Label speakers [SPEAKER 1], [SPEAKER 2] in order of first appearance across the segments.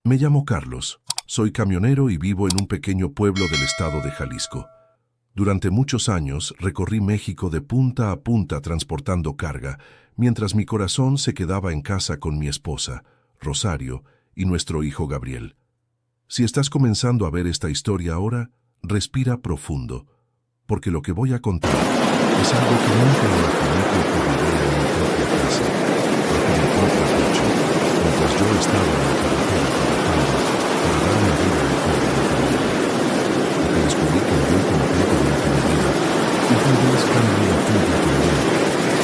[SPEAKER 1] Me llamo Carlos, soy camionero y vivo en un pequeño pueblo del estado de Jalisco. Durante muchos años recorrí México de punta a punta transportando carga, mientras mi corazón se quedaba en casa con mi esposa, Rosario, y nuestro hijo Gabriel. Si estás comenzando a ver esta historia ahora, respira profundo, porque lo que voy a contar es algo que nunca imaginé que ocurriría en mi propia casa, bajo mi propio techo, mientras yo estaba en la carretera trabajando para darle vida mejor a mi familia. Lo que descubrí cambió completamente mi vida, y tal vez cambie la tuya también,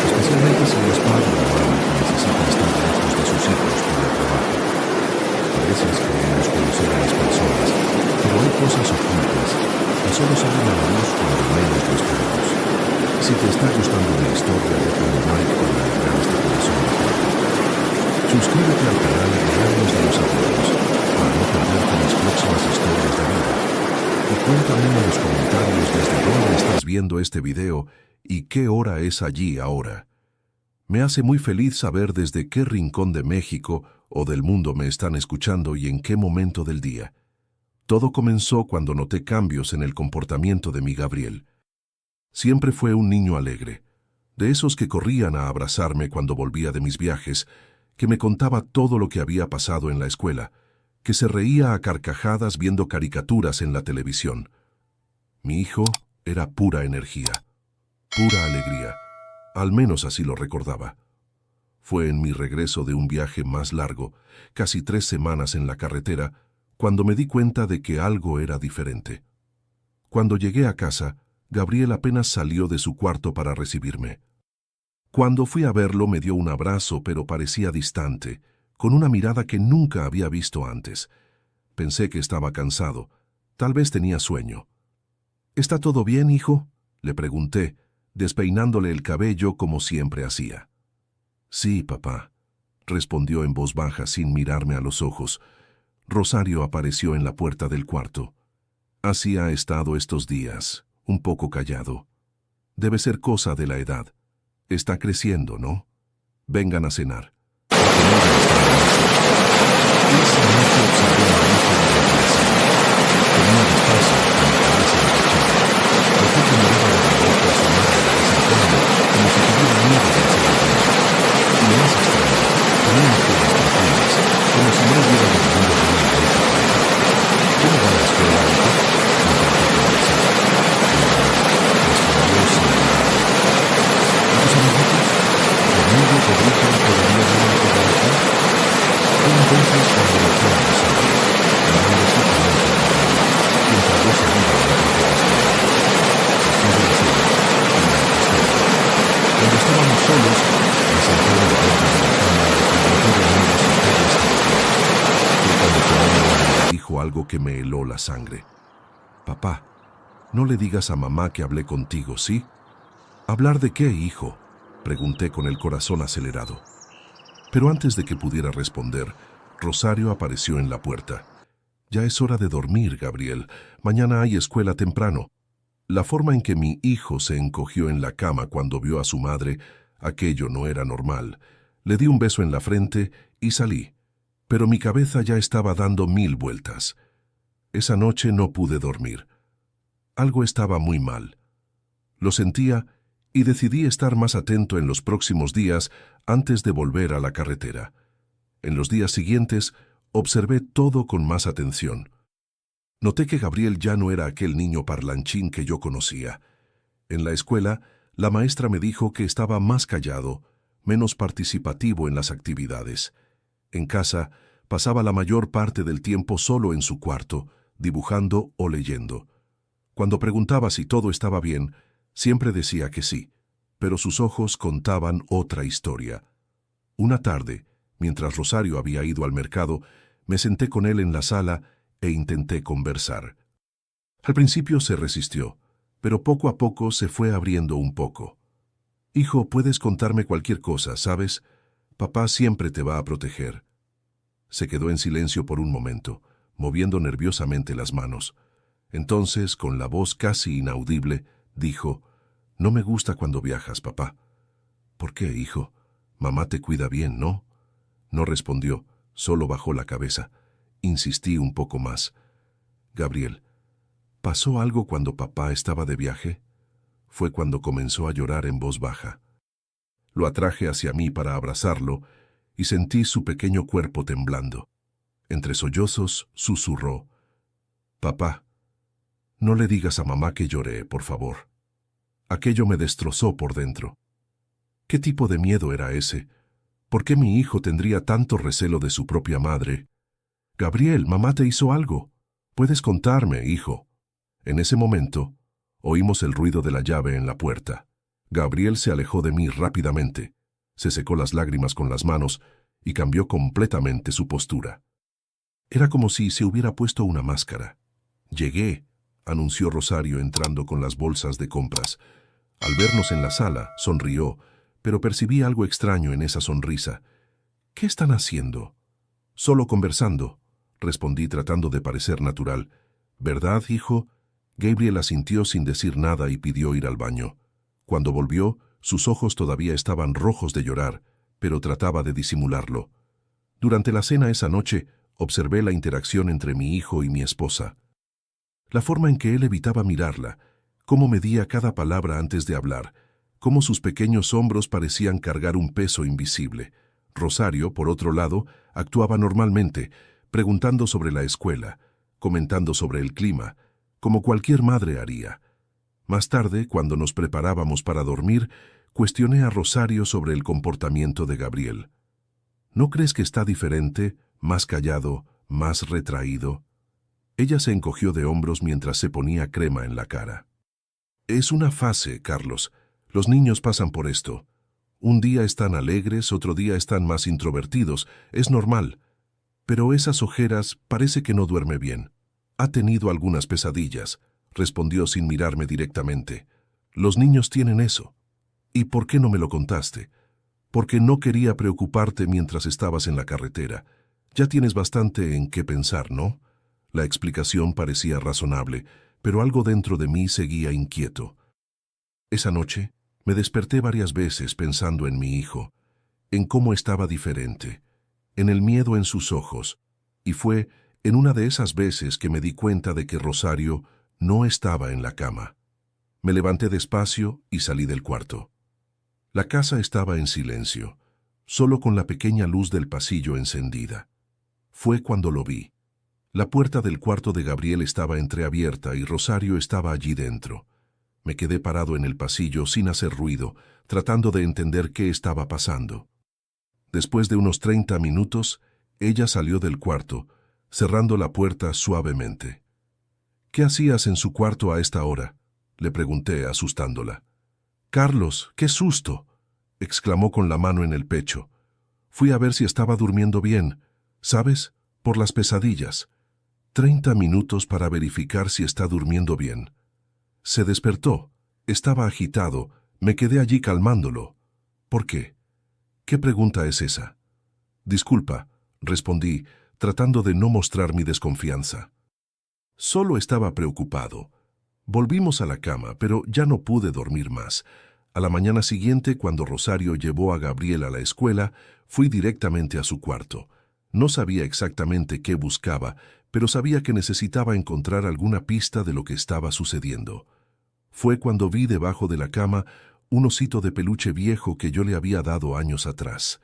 [SPEAKER 1] especialmente si eres padre o madre que necesita estar lejos de sus hijos por el trabajo. A veces queremos conocer a las personas, pero hay cosas ocultas que solo salen a la luz cuando menos lo esperamos. Si te está gustando mi historia, déjame un like para alegrar este corazón de padre. Suscríbete al canal Diarios de los Abuelos para no perderte mis próximas historias de vida. Y cuéntame en los comentarios desde dónde estás viendo este video y qué hora es allí ahora. Me hace muy feliz saber desde qué rincón de México o del mundo me están escuchando y en qué momento del día. Todo comenzó cuando noté cambios en el comportamiento de mi Gabriel. Siempre fue un niño alegre, de esos que corrían a abrazarme cuando volvía de mis viajes, que me contaba todo lo que había pasado en la escuela, que se reía a carcajadas viendo caricaturas en la televisión. Mi hijo era pura energía, pura alegría, al menos así lo recordaba. Fue en mi regreso de un viaje más largo, casi 3 semanas en la carretera, cuando me di cuenta de que algo era diferente. Cuando llegué a casa, Gabriel apenas salió de su cuarto para recibirme. Cuando fui a verlo me dio un abrazo, pero parecía distante, con una mirada que nunca había visto antes. Pensé que estaba cansado, tal vez tenía sueño. ¿Está todo bien, hijo?, le pregunté, despeinándole el cabello como siempre hacía. Sí, papá, respondió en voz baja sin mirarme a los ojos. Rosario apareció en la puerta del cuarto. Así ha estado estos días, un poco callado. Debe ser cosa de la edad. Está creciendo, ¿no? Vengan a cenar. Esa noche observé a mi hijo de la clase. Tenía despacio, con la cabeza agachada. Noté que miraba de reojo a su madre de vez en cuando, como si tuviera miedo de hacerlo bien. Y lo más extraño, tenía ojeras profundas, como si no hubiera dormido bien la noche anterior. ¿Cómo va la escuela, hijo?, me preguntó conversar. Respondió sin mirar. ¿Y tus amiguitos? ¿Conmigo, Rodrigo, todavía viven por la aquí? Fue entonces cuando noté a Rosario, mirando fijamente a Gabriel, mientras yo salía a la puerta de escuela. Después de la cena, y me acosté. Cuando estábamos solos, me senté en el borde de la cama y le pregunté de nuevo si todo estaba bien. Fue cuando tomó mi mano y me dijo algo que me heló la sangre. Papá, no le digas a mamá que hablé contigo, ¿sí? ¿Hablar de qué, hijo?, pregunté con el corazón acelerado. Pero antes de que pudiera responder, Rosario apareció en la puerta. Ya es hora de dormir, Gabriel. Mañana hay escuela temprano. La forma en que mi hijo se encogió en la cama cuando vio a su madre, aquello no era normal. Le di un beso en la frente y salí. Pero mi cabeza ya estaba dando 1000 vueltas. Esa noche no pude dormir. Algo estaba muy mal. Lo sentía y decidí estar más atento en los próximos días antes de volver a la carretera. En los días siguientes, observé todo con más atención. Noté que Gabriel ya no era aquel niño parlanchín que yo conocía. En la escuela, la maestra me dijo que estaba más callado, menos participativo en las actividades. En casa, pasaba la mayor parte del tiempo solo en su cuarto, dibujando o leyendo. Cuando preguntaba si todo estaba bien, siempre decía que sí, pero sus ojos contaban otra historia. Una tarde, mientras Rosario había ido al mercado, me senté con él en la sala e intenté conversar. Al principio se resistió, pero poco a poco se fue abriendo un poco. Hijo, puedes contarme cualquier cosa, ¿sabes? Papá siempre te va a proteger. Se quedó en silencio por un momento, moviendo nerviosamente las manos. Entonces, con la voz casi inaudible, dijo: No me gusta cuando viajas, papá. ¿Por qué, hijo? Mamá te cuida bien, ¿no? No respondió, solo bajó la cabeza. Insistí un poco más. Gabriel, ¿pasó algo cuando papá estaba de viaje? Fue cuando comenzó a llorar en voz baja. Lo atraje hacia mí para abrazarlo y sentí su pequeño cuerpo temblando. Entre sollozos, susurró: «Papá, no le digas a mamá que lloré, por favor». Aquello me destrozó por dentro. ¿Qué tipo de miedo era ese? ¿Por qué mi hijo tendría tanto recelo de su propia madre? «Gabriel, mamá te hizo algo. Puedes contarme, hijo». En ese momento, oímos el ruido de la llave en la puerta. Gabriel se alejó de mí rápidamente, se secó las lágrimas con las manos y cambió completamente su postura. Era como si se hubiera puesto una máscara. «Llegué», anunció Rosario entrando con las bolsas de compras. Al vernos en la sala, sonrió, pero percibí algo extraño en esa sonrisa. «¿Qué están haciendo?» «Solo conversando», respondí tratando de parecer natural. «¿Verdad, hijo?» Gabriel asintió sin decir nada y pidió ir al baño. Cuando volvió, sus ojos todavía estaban rojos de llorar, pero trataba de disimularlo. Durante la cena esa noche, observé la interacción entre mi hijo y mi esposa. La forma en que él evitaba mirarla, cómo medía cada palabra antes de hablar, cómo sus pequeños hombros parecían cargar un peso invisible. Rosario, por otro lado, actuaba normalmente, preguntando sobre la escuela, comentando sobre el clima, como cualquier madre haría. Más tarde, cuando nos preparábamos para dormir, cuestioné a Rosario sobre el comportamiento de Gabriel. «¿No crees que está diferente, más callado, más retraído?» Ella se encogió de hombros mientras se ponía crema en la cara. «Es una fase, Carlos. Los niños pasan por esto. Un día están alegres, otro día están más introvertidos. Es normal. Pero esas ojeras parece que no duerme bien. Ha tenido algunas pesadillas», respondió sin mirarme directamente. «Los niños tienen eso. ¿Y por qué no me lo contaste?» «Porque no quería preocuparte mientras estabas en la carretera. Ya tienes bastante en qué pensar, ¿no?» La explicación parecía razonable, pero algo dentro de mí seguía inquieto. Esa noche me desperté varias veces pensando en mi hijo, en cómo estaba diferente, en el miedo en sus ojos, y fue en una de esas veces que me di cuenta de que Rosario no estaba en la cama. Me levanté despacio y salí del cuarto. La casa estaba en silencio, solo con la pequeña luz del pasillo encendida. Fue cuando lo vi. La puerta del cuarto de Gabriel estaba entreabierta y Rosario estaba allí dentro. Me quedé parado en el pasillo sin hacer ruido, tratando de entender qué estaba pasando. Después de unos 30 minutos, ella salió del cuarto, cerrando la puerta suavemente. «¿Qué hacías en su cuarto a esta hora?», le pregunté, asustándola. «Carlos, qué susto», exclamó con la mano en el pecho. «Fui a ver si estaba durmiendo bien, ¿sabes? Por las pesadillas. 30 minutos para verificar si está durmiendo bien». Se despertó, estaba agitado, me quedé allí calmándolo. «¿Por qué? ¿Qué pregunta es esa?» «Disculpa», respondí, tratando de no mostrar mi desconfianza. Solo estaba preocupado. Volvimos a la cama, pero ya no pude dormir más. A la mañana siguiente, cuando Rosario llevó a Gabriel a la escuela, fui directamente a su cuarto. No sabía exactamente qué buscaba, pero sabía que necesitaba encontrar alguna pista de lo que estaba sucediendo. Fue cuando vi debajo de la cama un osito de peluche viejo que yo le había dado años atrás.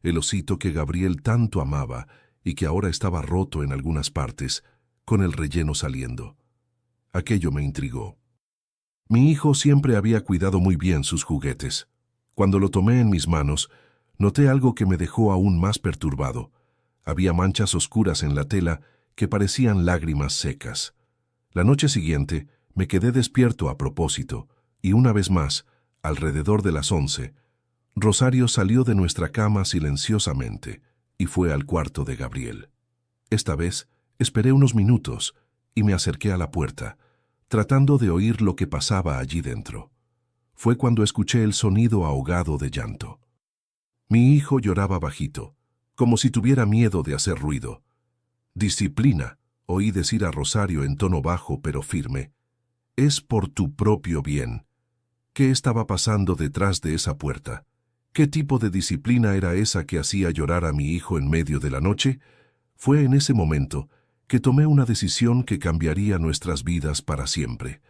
[SPEAKER 1] El osito que Gabriel tanto amaba y que ahora estaba roto en algunas partes, con el relleno saliendo. Aquello me intrigó. Mi hijo siempre había cuidado muy bien sus juguetes. Cuando lo tomé en mis manos, noté algo que me dejó aún más perturbado. Había manchas oscuras en la tela que parecían lágrimas secas. La noche siguiente me quedé despierto a propósito, y una vez más, alrededor de las 11, Rosario salió de nuestra cama silenciosamente y fue al cuarto de Gabriel. Esta vez esperé unos minutos y me acerqué a la puerta, tratando de oír lo que pasaba allí dentro. Fue cuando escuché el sonido ahogado de llanto. Mi hijo lloraba bajito, como si tuviera miedo de hacer ruido. «Disciplina», oí decir a Rosario en tono bajo pero firme. «Es por tu propio bien». ¿Qué estaba pasando detrás de esa puerta? ¿Qué tipo de disciplina era esa que hacía llorar a mi hijo en medio de la noche? Fue en ese momento que tomé una decisión que cambiaría nuestras vidas para siempre.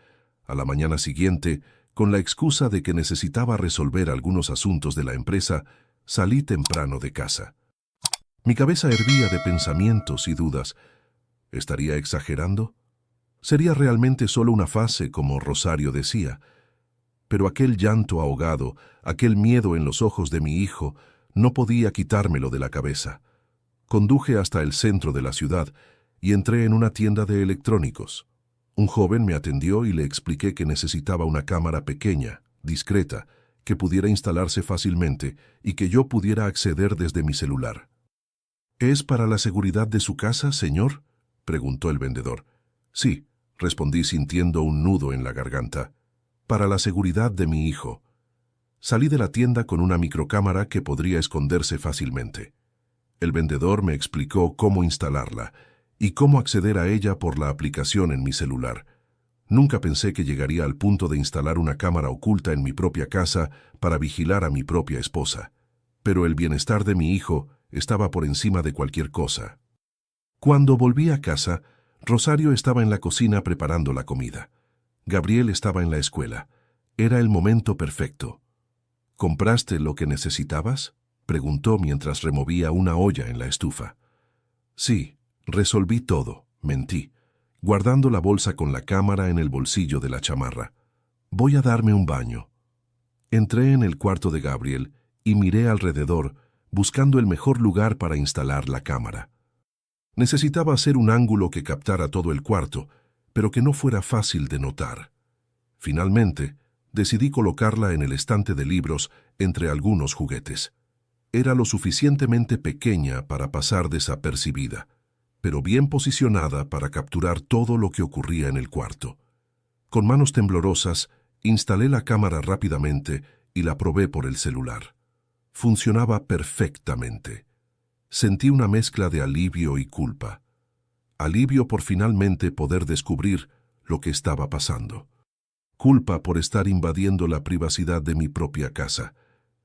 [SPEAKER 1] A la mañana siguiente, con la excusa de que necesitaba resolver algunos asuntos de la empresa, salí temprano de casa. Mi cabeza hervía de pensamientos y dudas. ¿Estaría exagerando? ¿Sería realmente solo una fase, como Rosario decía? Pero aquel llanto ahogado, aquel miedo en los ojos de mi hijo, no podía quitármelo de la cabeza. Conduje hasta el centro de la ciudad y entré en una tienda de electrónicos. Un joven me atendió y le expliqué que necesitaba una cámara pequeña, discreta, que pudiera instalarse fácilmente y que yo pudiera acceder desde mi celular. ¿Es para la seguridad de su casa, señor?, preguntó el vendedor. Sí, respondí sintiendo un nudo en la garganta. Para la seguridad de mi hijo. Salí de la tienda con una microcámara que podría esconderse fácilmente. El vendedor me explicó cómo instalarla y cómo acceder a ella por la aplicación en mi celular. Nunca pensé que llegaría al punto de instalar una cámara oculta en mi propia casa para vigilar a mi propia esposa. Pero el bienestar de mi hijo estaba por encima de cualquier cosa. Cuando volví a casa, Rosario estaba en la cocina preparando la comida. Gabriel estaba en la escuela. Era el momento perfecto. ¿Compraste lo que necesitabas?, preguntó mientras removía una olla en la estufa. Sí, resolví todo, mentí, guardando la bolsa con la cámara en el bolsillo de la chamarra. Voy a darme un baño. Entré en el cuarto de Gabriel y miré alrededor, buscando el mejor lugar para instalar la cámara. Necesitaba hacer un ángulo que captara todo el cuarto, pero que no fuera fácil de notar. Finalmente, decidí colocarla en el estante de libros entre algunos juguetes. Era lo suficientemente pequeña para pasar desapercibida, pero bien posicionada para capturar todo lo que ocurría en el cuarto. Con manos temblorosas, instalé la cámara rápidamente y la probé por el celular. Funcionaba perfectamente. Sentí una mezcla de alivio y culpa. Alivio por finalmente poder descubrir lo que estaba pasando. Culpa por estar invadiendo la privacidad de mi propia casa,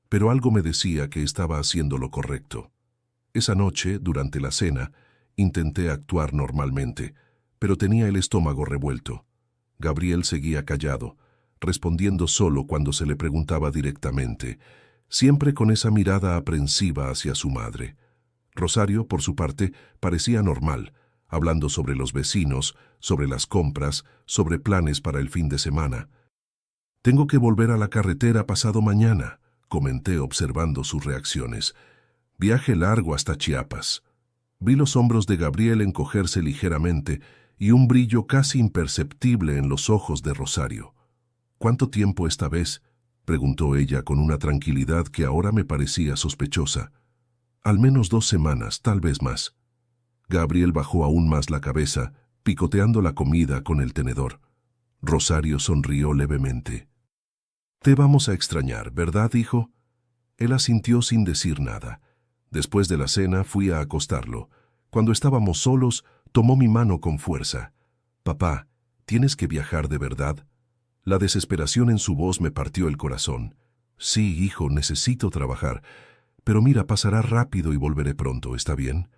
[SPEAKER 1] pero algo me decía que estaba haciendo lo correcto. Esa noche, durante la cena, intenté actuar normalmente, pero tenía el estómago revuelto. Gabriel seguía callado, respondiendo solo cuando se le preguntaba directamente, siempre con esa mirada aprensiva hacia su madre. Rosario, por su parte, parecía normal, hablando sobre los vecinos, sobre las compras, sobre planes para el fin de semana. «Tengo que volver a la carretera pasado mañana», comenté observando sus reacciones. «Viaje largo hasta Chiapas». Vi los hombros de Gabriel encogerse ligeramente y un brillo casi imperceptible en los ojos de Rosario. «¿Cuánto tiempo esta vez?», preguntó ella con una tranquilidad que ahora me parecía sospechosa. «Al menos 2 semanas, tal vez más». Gabriel bajó aún más la cabeza, picoteando la comida con el tenedor. Rosario sonrió levemente. «Te vamos a extrañar, ¿verdad, hijo?». Él asintió sin decir nada. Después de la cena fui a acostarlo. Cuando estábamos solos, tomó mi mano con fuerza. «Papá, ¿tienes que viajar de verdad?». La desesperación en su voz me partió el corazón. «Sí, hijo, necesito trabajar. Pero mira, pasará rápido y volveré pronto, ¿está bien?».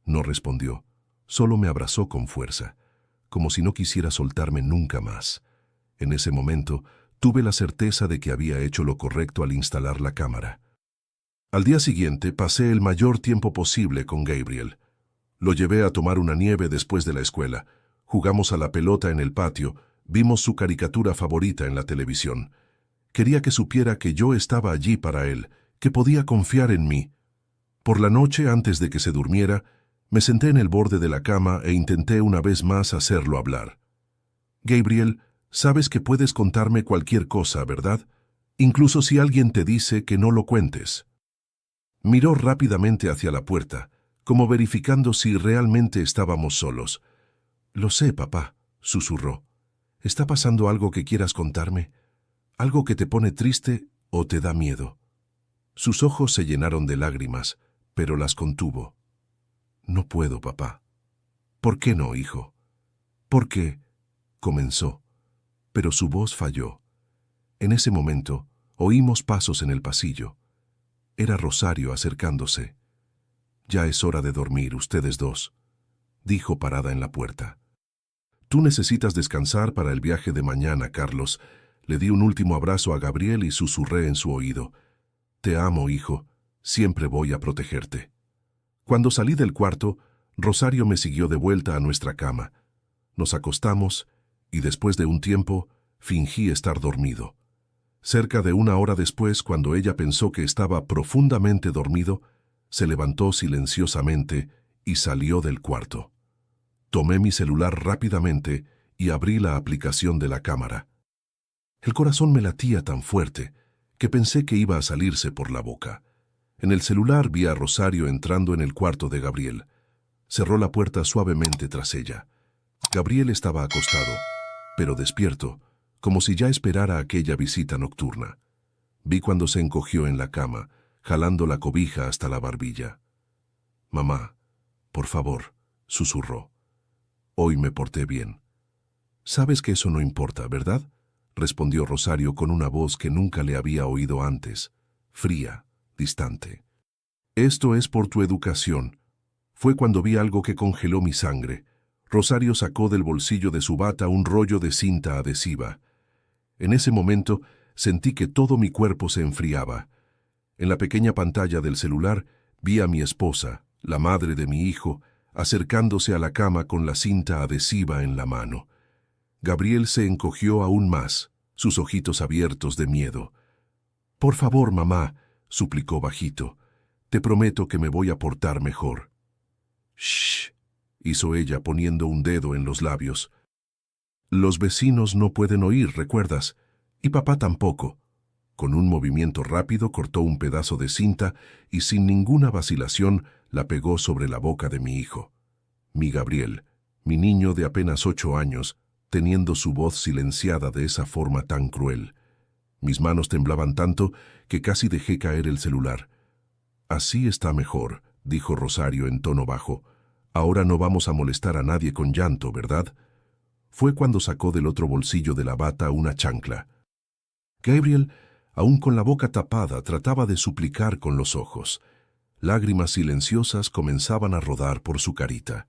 [SPEAKER 1] No respondió. Solo me abrazó con fuerza, como si no quisiera soltarme nunca más. En ese momento, tuve la certeza de que había hecho lo correcto al instalar la cámara. Al día siguiente pasé el mayor tiempo posible con Gabriel. Lo llevé a tomar una nieve después de la escuela. Jugamos a la pelota en el patio, vimos su caricatura favorita en la televisión. Quería que supiera que yo estaba allí para él, que podía confiar en mí. Por la noche, antes de que se durmiera, me senté en el borde de la cama e intenté una vez más hacerlo hablar. «Gabriel, sabes que puedes contarme cualquier cosa, ¿verdad? Incluso si alguien te dice que no lo cuentes». Miró rápidamente hacia la puerta, como verificando si realmente estábamos solos. «Lo sé, papá», susurró. «¿Está pasando algo que quieras contarme? ¿Algo que te pone triste o te da miedo?». Sus ojos se llenaron de lágrimas, pero las contuvo. «No puedo, papá». «¿Por qué no, hijo?». «¿Por qué?», comenzó, pero su voz falló. En ese momento, oímos pasos en el pasillo. Era Rosario acercándose. Ya es hora de dormir, ustedes dos, dijo parada en la puerta. Tú necesitas descansar para el viaje de mañana, Carlos. Le di un último abrazo a Gabriel y susurré en su oído. Te amo, hijo. Siempre voy a protegerte. Cuando salí del cuarto, Rosario me siguió de vuelta a nuestra cama. Nos acostamos y después de un tiempo fingí estar dormido. Cerca de una hora después, cuando ella pensó que estaba profundamente dormido, se levantó silenciosamente y salió del cuarto. Tomé mi celular rápidamente y abrí la aplicación de la cámara. El corazón me latía tan fuerte que pensé que iba a salirse por la boca. En el celular vi a Rosario entrando en el cuarto de Gabriel. Cerró la puerta suavemente tras ella. Gabriel estaba acostado, pero despierto, como si ya esperara aquella visita nocturna. Vi cuando se encogió en la cama, jalando la cobija hasta la barbilla. «Mamá, por favor», susurró. «Hoy me porté bien». «Sabes que eso no importa, ¿verdad?», respondió Rosario con una voz que nunca le había oído antes, fría, distante. «Esto es por tu educación». Fue cuando vi algo que congeló mi sangre. Rosario sacó del bolsillo de su bata un rollo de cinta adhesiva. En ese momento sentí que todo mi cuerpo se enfriaba. En la pequeña pantalla del celular vi a mi esposa, la madre de mi hijo, acercándose a la cama con la cinta adhesiva en la mano. Gabriel se encogió aún más, sus ojitos abiertos de miedo. «Por favor, mamá», suplicó bajito, «te prometo que me voy a portar mejor». «Shh», hizo ella poniendo un dedo en los labios. «Los vecinos no pueden oír, ¿recuerdas? Y papá tampoco». Con un movimiento rápido cortó un pedazo de cinta y sin ninguna vacilación la pegó sobre la boca de mi hijo. Mi Gabriel, mi niño de apenas 8 años, teniendo su voz silenciada de esa forma tan cruel. Mis manos temblaban tanto que casi dejé caer el celular. «Así está mejor», dijo Rosario en tono bajo. «Ahora no vamos a molestar a nadie con llanto, ¿verdad?». Fue cuando sacó del otro bolsillo de la bata una chancla. Gabriel, aún con la boca tapada, trataba de suplicar con los ojos. Lágrimas silenciosas comenzaban a rodar por su carita.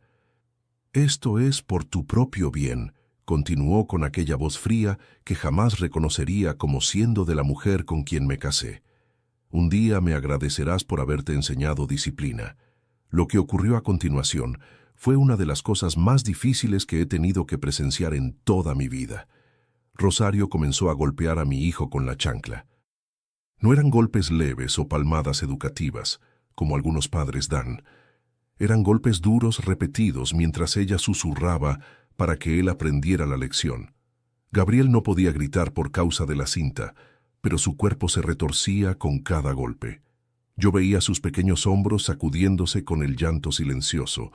[SPEAKER 1] «Esto es por tu propio bien», continuó con aquella voz fría que jamás reconocería como siendo de la mujer con quien me casé. «Un día me agradecerás por haberte enseñado disciplina». Lo que ocurrió a continuación fue una de las cosas más difíciles que he tenido que presenciar en toda mi vida. Rosario comenzó a golpear a mi hijo con la chancla. No eran golpes leves o palmadas educativas, como algunos padres dan. Eran golpes duros repetidos mientras ella susurraba para que él aprendiera la lección. Gabriel no podía gritar por causa de la cinta, pero su cuerpo se retorcía con cada golpe. Yo veía sus pequeños hombros sacudiéndose con el llanto silencioso,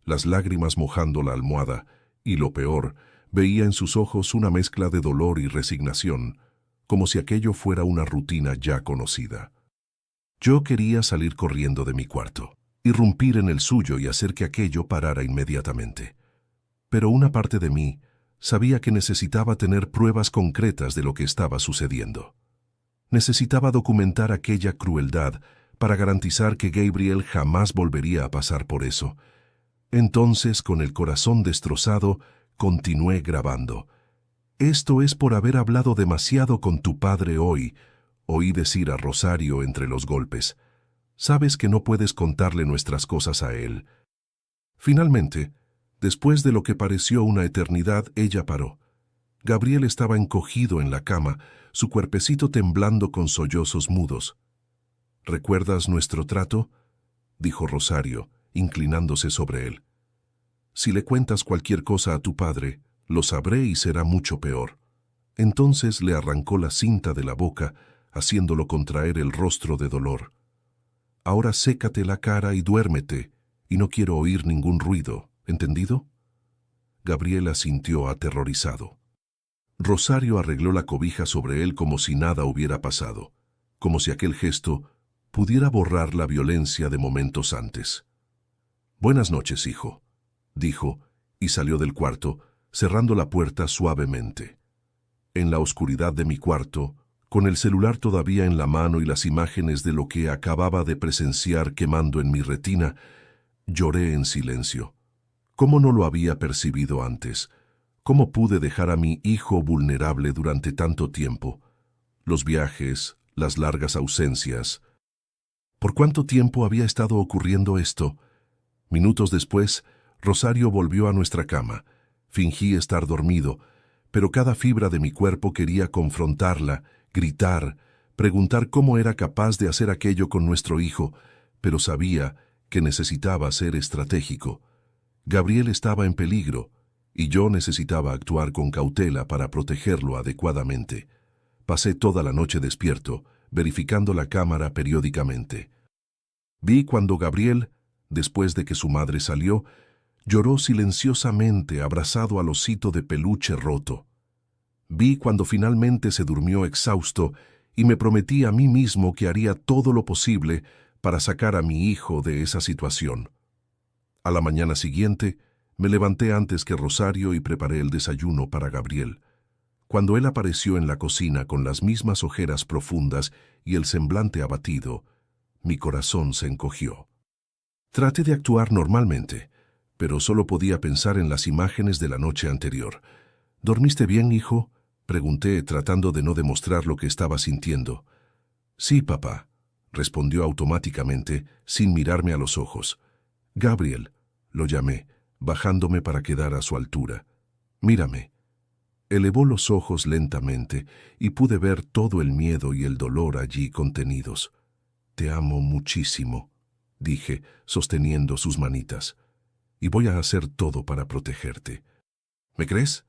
[SPEAKER 1] las lágrimas mojando la almohada, y lo peor, veía en sus ojos una mezcla de dolor y resignación, como si aquello fuera una rutina ya conocida. Yo quería salir corriendo de mi cuarto, irrumpir en el suyo y hacer que aquello parara inmediatamente. Pero una parte de mí sabía que necesitaba tener pruebas concretas de lo que estaba sucediendo. Necesitaba documentar aquella crueldad para garantizar que Gabriel jamás volvería a pasar por eso. Entonces, con el corazón destrozado, continué grabando. «Esto es por haber hablado demasiado con tu padre hoy», oí decir a Rosario entre los golpes. «Sabes que no puedes contarle nuestras cosas a él». Finalmente, después de lo que pareció una eternidad, ella paró. Gabriel estaba encogido en la cama, su cuerpecito temblando con sollozos mudos. «¿Recuerdas nuestro trato?», dijo Rosario, inclinándose sobre él. «Si le cuentas cualquier cosa a tu padre, lo sabré y será mucho peor». Entonces le arrancó la cinta de la boca, haciéndolo contraer el rostro de dolor. «Ahora sécate la cara y duérmete, y no quiero oír ningún ruido, ¿entendido?». Gabriel asintió aterrorizado. Rosario arregló la cobija sobre él como si nada hubiera pasado, como si aquel gesto pudiera borrar la violencia de momentos antes. «Buenas noches, hijo», dijo, y salió del cuarto, cerrando la puerta suavemente. En la oscuridad de mi cuarto, Con el celular todavía en la mano y las imágenes de lo que acababa de presenciar quemando en mi retina, lloré en silencio. ¿Cómo no lo había percibido antes? ¿Cómo pude dejar a mi hijo vulnerable durante tanto tiempo? Los viajes, las largas ausencias. ¿Por cuánto tiempo había estado ocurriendo esto? Minutos después, Rosario volvió a nuestra cama. Fingí estar dormido, pero cada fibra de mi cuerpo quería confrontarla, gritar, preguntar cómo era capaz de hacer aquello con nuestro hijo, pero sabía que necesitaba ser estratégico. Gabriel estaba en peligro, y yo necesitaba actuar con cautela para protegerlo adecuadamente. Pasé toda la noche despierto, verificando la cámara periódicamente. Vi cuando Gabriel, después de que su madre salió, lloró silenciosamente abrazado al osito de peluche roto. Vi cuando finalmente se durmió exhausto y me prometí a mí mismo que haría todo lo posible para sacar a mi hijo de esa situación. A la mañana siguiente, me levanté antes que Rosario y preparé el desayuno para Gabriel. Cuando él apareció en la cocina con las mismas ojeras profundas y el semblante abatido, mi corazón se encogió. Traté de actuar normalmente, pero solo podía pensar en las imágenes de la noche anterior. ¿Dormiste bien, hijo?, pregunté, tratando de no demostrar lo que estaba sintiendo. Sí, papá, respondió automáticamente, sin mirarme a los ojos. Gabriel, lo llamé, bajándome para quedar a su altura. Mírame. Elevó los ojos lentamente y pude ver todo el miedo y el dolor allí contenidos. Te amo muchísimo, dije, sosteniendo sus manitas, y voy a hacer todo para protegerte. ¿Me crees?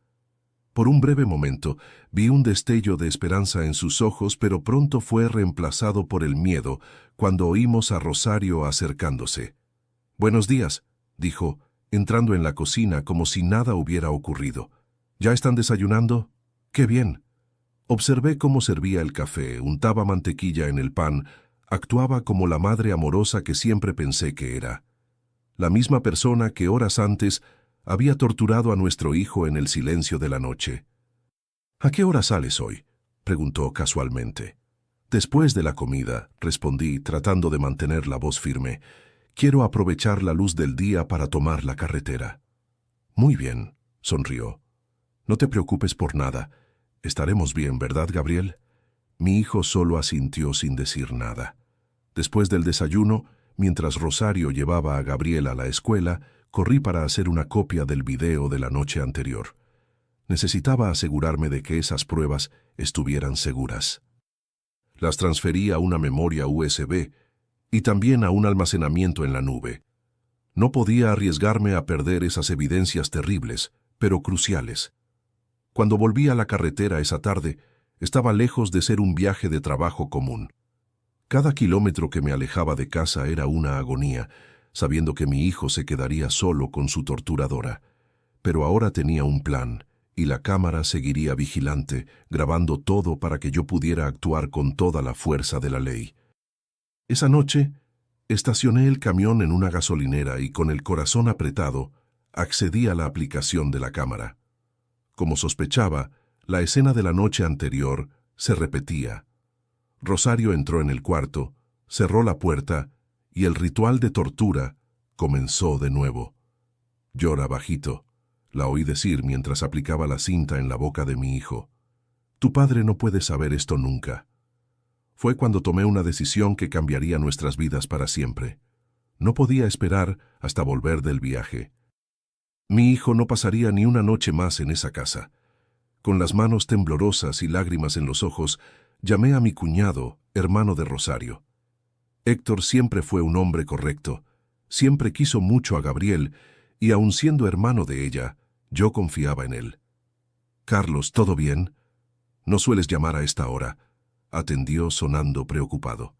[SPEAKER 1] Por un breve momento vi un destello de esperanza en sus ojos, pero pronto fue reemplazado por el miedo cuando oímos a Rosario acercándose. «Buenos días», dijo, entrando en la cocina como si nada hubiera ocurrido. «¿Ya están desayunando? ¡Qué bien!». Observé cómo servía el café, untaba mantequilla en el pan, actuaba como la madre amorosa que siempre pensé que era. La misma persona que horas antes había torturado a nuestro hijo en el silencio de la noche. «¿A qué hora sales hoy?», preguntó casualmente. «Después de la comida», respondí, tratando de mantener la voz firme. «Quiero aprovechar la luz del día para tomar la carretera». «Muy bien», sonrió. «No te preocupes por nada. Estaremos bien, ¿verdad, Gabriel?». Mi hijo solo asintió sin decir nada. Después del desayuno, mientras Rosario llevaba a Gabriel a la escuela, corrí para hacer una copia del video de la noche anterior. Necesitaba asegurarme de que esas pruebas estuvieran seguras. Las transferí a una memoria USB y también a un almacenamiento en la nube. No podía arriesgarme a perder esas evidencias terribles, pero cruciales. Cuando volví a la carretera esa tarde, estaba lejos de ser un viaje de trabajo común. Cada kilómetro que me alejaba de casa era una agonía, sabiendo que mi hijo se quedaría solo con su torturadora. Pero ahora tenía un plan, y la cámara seguiría vigilante, grabando todo para que yo pudiera actuar con toda la fuerza de la ley. Esa noche, estacioné el camión en una gasolinera y con el corazón apretado, accedí a la aplicación de la cámara. Como sospechaba, la escena de la noche anterior se repetía. Rosario entró en el cuarto, cerró la puerta y el ritual de tortura comenzó de nuevo. «Llora bajito», la oí decir mientras aplicaba la cinta en la boca de mi hijo. «Tu padre no puede saber esto nunca». Fue cuando tomé una decisión que cambiaría nuestras vidas para siempre. No podía esperar hasta volver del viaje. Mi hijo no pasaría ni una noche más en esa casa. Con las manos temblorosas y lágrimas en los ojos, llamé a mi cuñado, hermano de Rosario. Héctor siempre fue un hombre correcto, siempre quiso mucho a Gabriel, y aun siendo hermano de ella, yo confiaba en él. «Carlos, ¿todo bien?». «No sueles llamar a esta hora», atendió sonando preocupado.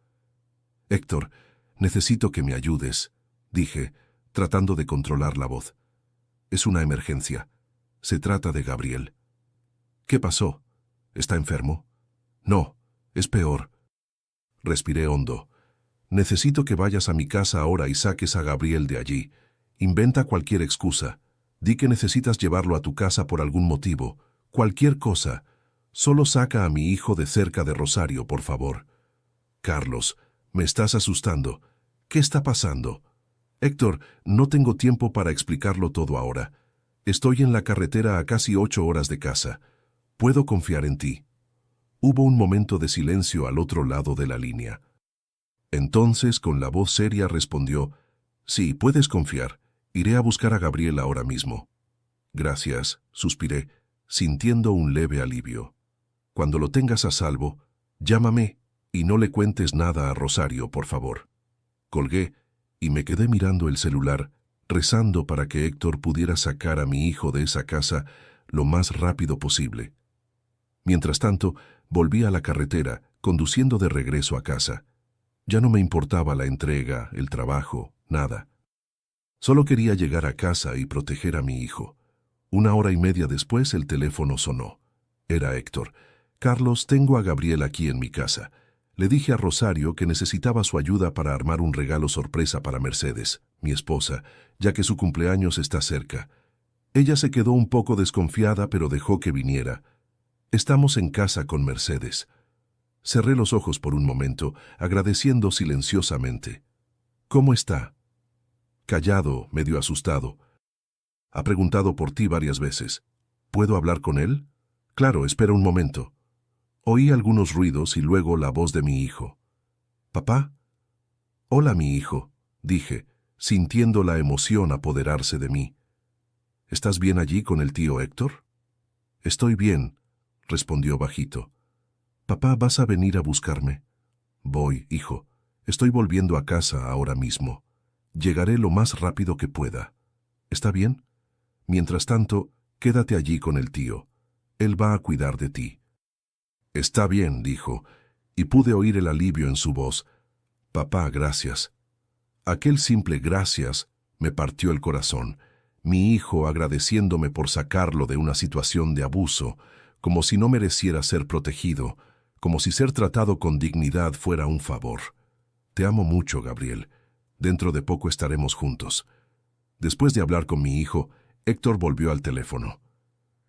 [SPEAKER 1] «Héctor, necesito que me ayudes», dije, tratando de controlar la voz. «Es una emergencia. Se trata de Gabriel». «¿Qué pasó? ¿Está enfermo?». «No, es peor». Respiré hondo. «Necesito que vayas a mi casa ahora y saques a Gabriel de allí. Inventa cualquier excusa. Di que necesitas llevarlo a tu casa por algún motivo. Cualquier cosa. Solo saca a mi hijo de cerca de Rosario, por favor. Carlos, me estás asustando. ¿Qué está pasando? Héctor, no tengo tiempo para explicarlo todo ahora. Estoy en la carretera a casi 8 horas de casa. ¿Puedo confiar en ti? Hubo un momento de silencio al otro lado de la línea. Entonces, con la voz seria, respondió: sí, puedes confiar. Iré a buscar a Gabriel ahora mismo. Gracias, suspiré, sintiendo un leve alivio. Cuando lo tengas a salvo, llámame y no le cuentes nada a Rosario, por favor. Colgué y me quedé mirando el celular, rezando para que Héctor pudiera sacar a mi hijo de esa casa lo más rápido posible. Mientras tanto, volví a la carretera, conduciendo de regreso a casa. Ya no me importaba la entrega, el trabajo, nada. Solo quería llegar a casa y proteger a mi hijo. 1 hora y media después el teléfono sonó. Era Héctor. Carlos, tengo a Gabriel aquí en mi casa. Le dije a Rosario que necesitaba su ayuda para armar un regalo sorpresa para Mercedes, mi esposa, ya que su cumpleaños está cerca. Ella se quedó un poco desconfiada, pero dejó que viniera. Estamos en casa con Mercedes. Cerré los ojos por un momento, agradeciendo silenciosamente. ¿Cómo está? Callado, medio asustado. Ha preguntado por ti varias veces. ¿Puedo hablar con él? Claro, espera un momento. Oí algunos ruidos y luego la voz de mi hijo. ¿Papá? Hola, mi hijo, dije, sintiendo la emoción apoderarse de mí. ¿Estás bien allí con el tío Héctor? Estoy bien, respondió bajito. Papá, ¿vas a venir a buscarme? Voy, hijo. Estoy volviendo a casa ahora mismo. Llegaré lo más rápido que pueda. ¿Está bien? Mientras tanto, quédate allí con el tío. Él va a cuidar de ti. Está bien, dijo, y pude oír el alivio en su voz. Papá, gracias. Aquel simple gracias me partió el corazón. Mi hijo agradeciéndome por sacarlo de una situación de abuso, como si no mereciera ser protegido, como si ser tratado con dignidad fuera un favor. Te amo mucho, Gabriel. Dentro de poco estaremos juntos. Después de hablar con mi hijo, Héctor volvió al teléfono.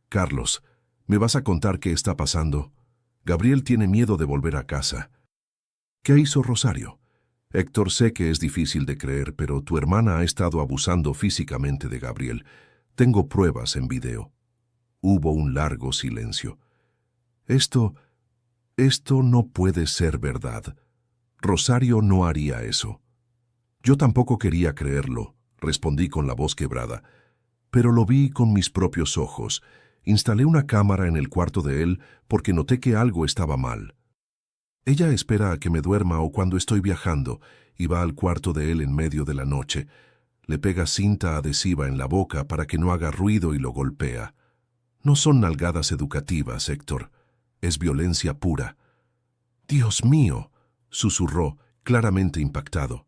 [SPEAKER 1] Carlos, ¿me vas a contar qué está pasando? Gabriel tiene miedo de volver a casa. ¿Qué hizo Rosario? Héctor, sé que es difícil de creer, pero tu hermana ha estado abusando físicamente de Gabriel. Tengo pruebas en video. Hubo un largo silencio. Esto no puede ser verdad. Rosario no haría eso. Yo tampoco quería creerlo, respondí con la voz quebrada. Pero lo vi con mis propios ojos. Instalé una cámara en el cuarto de él porque noté que algo estaba mal. Ella espera a que me duerma o cuando estoy viajando y va al cuarto de él en medio de la noche. Le pega cinta adhesiva en la boca para que no haga ruido y lo golpea. No son nalgadas educativas, Héctor. Es violencia pura. Dios mío, susurró, claramente impactado.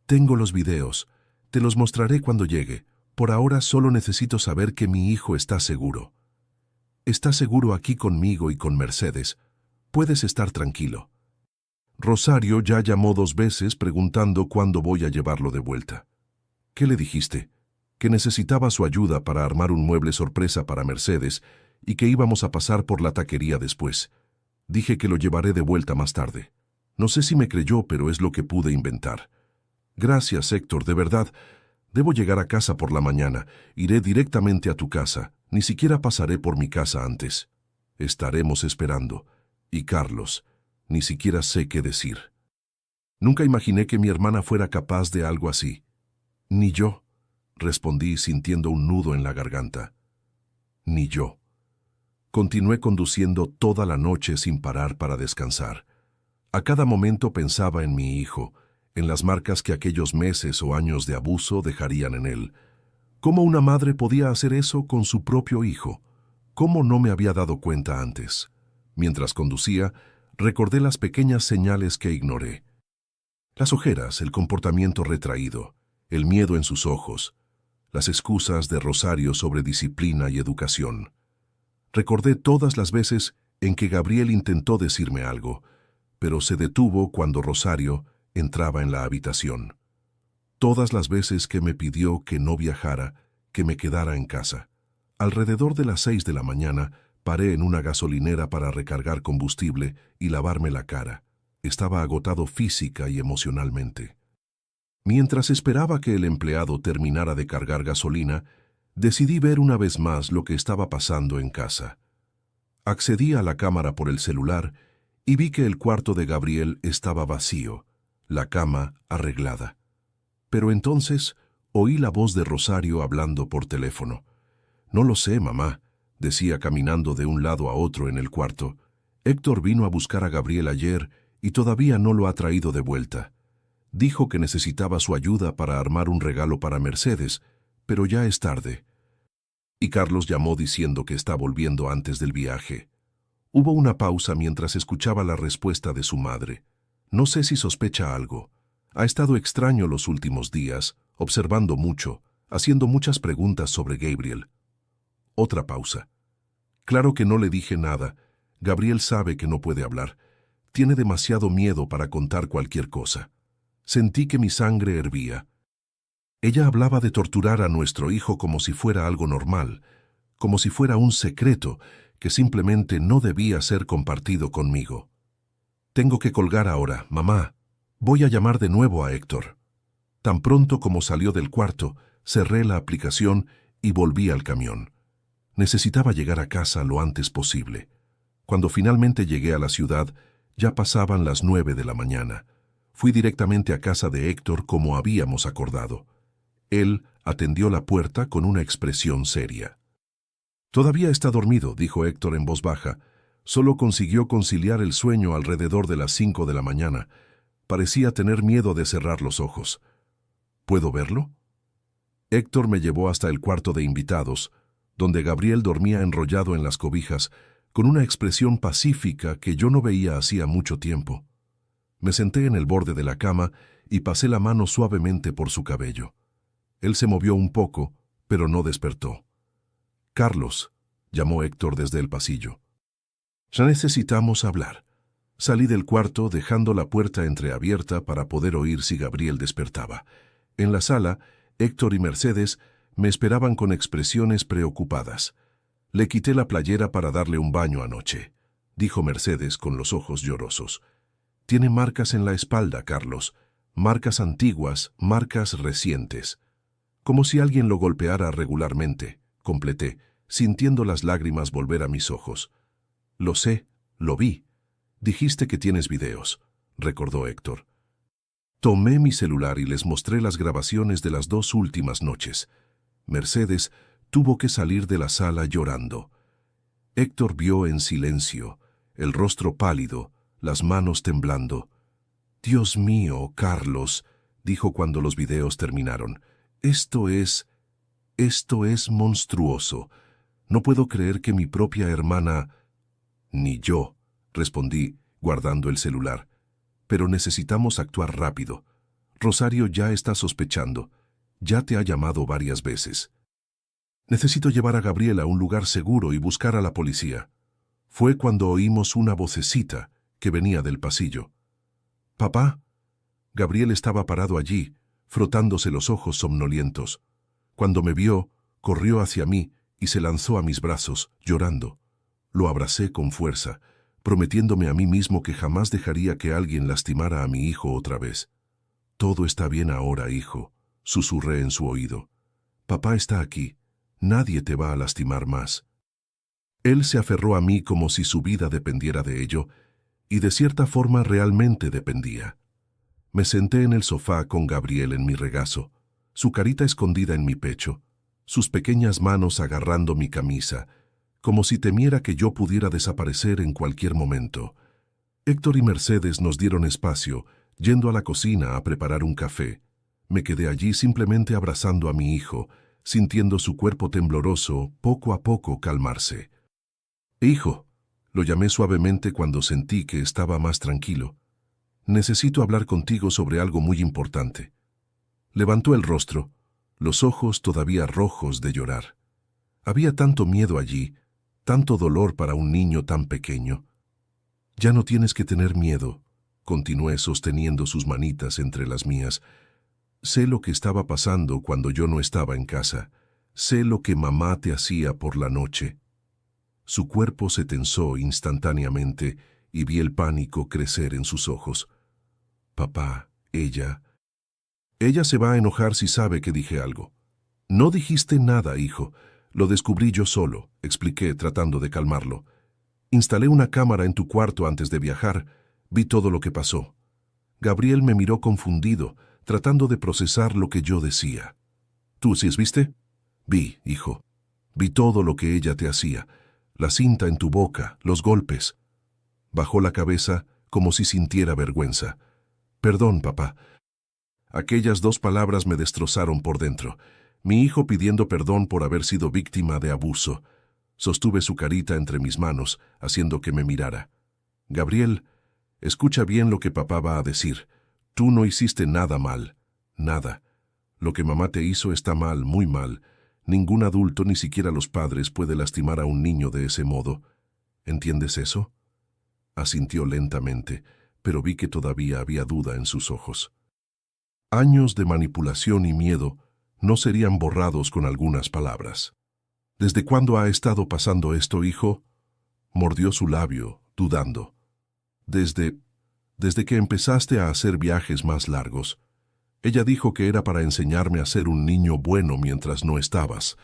[SPEAKER 1] Tengo los videos. Te los mostraré cuando llegue. Por ahora solo necesito saber que mi hijo está seguro. Está seguro aquí conmigo y con Mercedes. Puedes estar tranquilo. Rosario ya llamó 2 veces preguntando cuándo voy a llevarlo de vuelta. ¿Qué le dijiste? Que necesitaba su ayuda para armar un mueble sorpresa para Mercedes y que íbamos a pasar por la taquería después. Dije que lo llevaré de vuelta más tarde. No sé si me creyó, pero es lo que pude inventar. Gracias, Héctor, de verdad. Debo llegar a casa por la mañana. Iré directamente a tu casa. Ni siquiera pasaré por mi casa antes. Estaremos esperando. Y Carlos, ni siquiera sé qué decir. Nunca imaginé que mi hermana fuera capaz de algo así. Ni yo, respondí sintiendo un nudo en la garganta. Ni yo. Continué conduciendo toda la noche sin parar para descansar. A cada momento pensaba en mi hijo, en las marcas que aquellos meses o años de abuso dejarían en él. ¿Cómo una madre podía hacer eso con su propio hijo? ¿Cómo no me había dado cuenta antes? Mientras conducía, recordé las pequeñas señales que ignoré. Las ojeras, el comportamiento retraído, el miedo en sus ojos, las excusas de Rosario sobre disciplina y educación. Recordé todas las veces en que Gabriel intentó decirme algo, pero se detuvo cuando Rosario entraba en la habitación. Todas las veces que me pidió que no viajara, que me quedara en casa. Alrededor de las 6 de la mañana, Paré en una gasolinera para recargar combustible y lavarme la cara. Estaba agotado física y emocionalmente. Mientras esperaba que el empleado terminara de cargar gasolina, decidí ver una vez más lo que estaba pasando en casa. Accedí a la cámara por el celular y vi que el cuarto de Gabriel estaba vacío, la cama arreglada. Pero entonces oí la voz de Rosario hablando por teléfono. «No lo sé, mamá», decía caminando de un lado a otro en el cuarto. «Héctor vino a buscar a Gabriel ayer y todavía no lo ha traído de vuelta. Dijo que necesitaba su ayuda para armar un regalo para Mercedes, pero ya es tarde». Y Carlos llamó diciendo que está volviendo antes del viaje. Hubo una pausa mientras escuchaba la respuesta de su madre. No sé si sospecha algo. Ha estado extraño los últimos días, observando mucho, haciendo muchas preguntas sobre Gabriel. Otra pausa. Claro que no le dije nada. Gabriel sabe que no puede hablar. Tiene demasiado miedo para contar cualquier cosa. Sentí que mi sangre hervía. Ella hablaba de torturar a nuestro hijo como si fuera algo normal, como si fuera un secreto que simplemente no debía ser compartido conmigo. «Tengo que colgar ahora, mamá. Voy a llamar de nuevo a Héctor». Tan pronto como salió del cuarto, cerré la aplicación y volví al camión. Necesitaba llegar a casa lo antes posible. Cuando finalmente llegué a la ciudad, ya pasaban las 9 de la mañana. Fui directamente a casa de Héctor como habíamos acordado. Él atendió la puerta con una expresión seria. «Todavía está dormido», dijo Héctor en voz baja. Solo consiguió conciliar el sueño alrededor de las 5 de la mañana. Parecía tener miedo de cerrar los ojos. «¿Puedo verlo?». Héctor me llevó hasta el cuarto de invitados, donde Gabriel dormía enrollado en las cobijas, con una expresión pacífica que yo no veía hacía mucho tiempo. Me senté en el borde de la cama y pasé la mano suavemente por su cabello. Él se movió un poco, pero no despertó. «Carlos», llamó Héctor desde el pasillo. «Ya necesitamos hablar». Salí del cuarto dejando la puerta entreabierta para poder oír si Gabriel despertaba. En la sala, Héctor y Mercedes me esperaban con expresiones preocupadas. «Le quité la playera para darle un baño anoche», dijo Mercedes con los ojos llorosos. «Tiene marcas en la espalda, Carlos. Marcas antiguas, marcas recientes. Como si alguien lo golpeara regularmente», completé, sintiendo las lágrimas volver a mis ojos. «Lo sé, lo vi. Dijiste que tienes videos», recordó Héctor. Tomé mi celular y les mostré las grabaciones de las 2 últimas noches. Mercedes tuvo que salir de la sala llorando. Héctor vio en silencio, el rostro pálido, las manos temblando. «Dios mío, Carlos», dijo cuando los videos terminaron. Esto es monstruoso. No puedo creer que mi propia hermana...». «Ni yo», respondí, guardando el celular. «Pero necesitamos actuar rápido. Rosario ya está sospechando. Ya te ha llamado varias veces. Necesito llevar a Gabriel a un lugar seguro y buscar a la policía». Fue cuando oímos una vocecita que venía del pasillo. «Papá». Gabriel estaba parado allí, frotándose los ojos somnolientos. Cuando me vio, corrió hacia mí y se lanzó a mis brazos, llorando. Lo abracé con fuerza, prometiéndome a mí mismo que jamás dejaría que alguien lastimara a mi hijo otra vez. «Todo está bien ahora, hijo», susurré en su oído. «Papá está aquí. Nadie te va a lastimar más». Él se aferró a mí como si su vida dependiera de ello, y de cierta forma realmente dependía. Me senté en el sofá con Gabriel en mi regazo, su carita escondida en mi pecho, sus pequeñas manos agarrando mi camisa, como si temiera que yo pudiera desaparecer en cualquier momento. Héctor y Mercedes nos dieron espacio, yendo a la cocina a preparar un café. Me quedé allí simplemente abrazando a mi hijo, sintiendo su cuerpo tembloroso poco a poco calmarse. «Hijo», lo llamé suavemente cuando sentí que estaba más tranquilo. «Necesito hablar contigo sobre algo muy importante». Levantó el rostro, los ojos todavía rojos de llorar. Había tanto miedo allí, tanto dolor para un niño tan pequeño. «Ya no tienes que tener miedo», continué sosteniendo sus manitas entre las mías. «Sé lo que estaba pasando cuando yo no estaba en casa. Sé lo que mamá te hacía por la noche». Su cuerpo se tensó instantáneamente y vi el pánico crecer en sus ojos. Papá, ella se va a enojar si sabe que dije algo. No dijiste nada, hijo. Lo descubrí yo solo, expliqué tratando de calmarlo. Instalé una cámara en tu cuarto antes de viajar. Vi todo lo que pasó. Gabriel me miró confundido, tratando de procesar lo que yo decía. ¿Tú sí viste? Vi, hijo. Vi todo lo que ella te hacía. La cinta en tu boca, los golpes. Bajó la cabeza como si sintiera vergüenza. Perdón, papá. Aquellas 2 palabras me destrozaron por dentro. Mi hijo pidiendo perdón por haber sido víctima de abuso. Sostuve su carita entre mis manos, haciendo que me mirara. Gabriel, escucha bien lo que papá va a decir. Tú no hiciste nada mal. Nada. Lo que mamá te hizo está mal, muy mal. Ningún adulto, ni siquiera los padres, puede lastimar a un niño de ese modo. ¿Entiendes eso? Asintió lentamente, pero vi que todavía había duda en sus ojos. Años de manipulación y miedo no serían borrados con algunas palabras. ¿Desde cuándo ha estado pasando esto, hijo? Mordió su labio, dudando. Desde que empezaste a hacer viajes más largos. Ella dijo que era para enseñarme a ser un niño bueno mientras no estabas.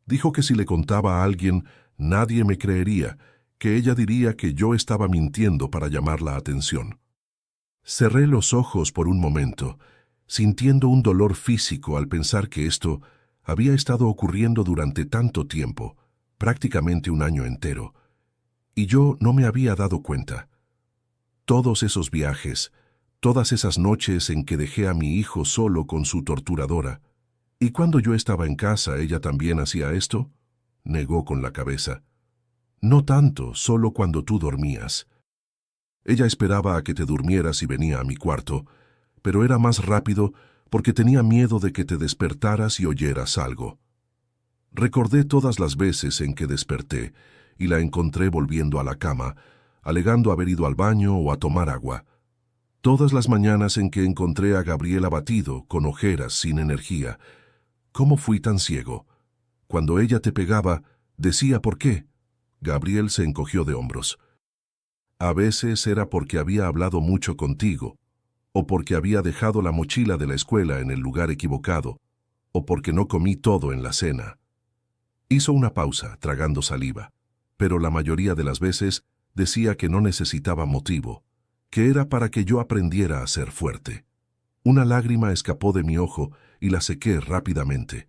[SPEAKER 1] Dijo que si le contaba a alguien, nadie me creería, que ella diría que yo estaba mintiendo para llamar la atención. Cerré los ojos por un momento, sintiendo un dolor físico al pensar que esto había estado ocurriendo durante tanto tiempo, prácticamente un año entero, y yo no me había dado cuenta. Todos esos viajes, todas esas noches en que dejé a mi hijo solo con su torturadora, ¿y cuando yo estaba en casa ella también hacía esto? Negó con la cabeza. No tanto, solo cuando tú dormías. Ella esperaba a que te durmieras y venía a mi cuarto, pero era más rápido porque tenía miedo de que te despertaras y oyeras algo. Recordé todas las veces en que desperté y la encontré volviendo a la cama, alegando haber ido al baño o a tomar agua. Todas las mañanas en que encontré a Gabriel abatido, con ojeras, sin energía. ¿Cómo fui tan ciego? Cuando ella te pegaba, decía por qué. Gabriel se encogió de hombros. A veces era porque había hablado mucho contigo, o porque había dejado la mochila de la escuela en el lugar equivocado, o porque no comí todo en la cena. Hizo una pausa, tragando saliva, pero la mayoría de las veces decía que no necesitaba motivo, que era para que yo aprendiera a ser fuerte. Una lágrima escapó de mi ojo y la sequé rápidamente.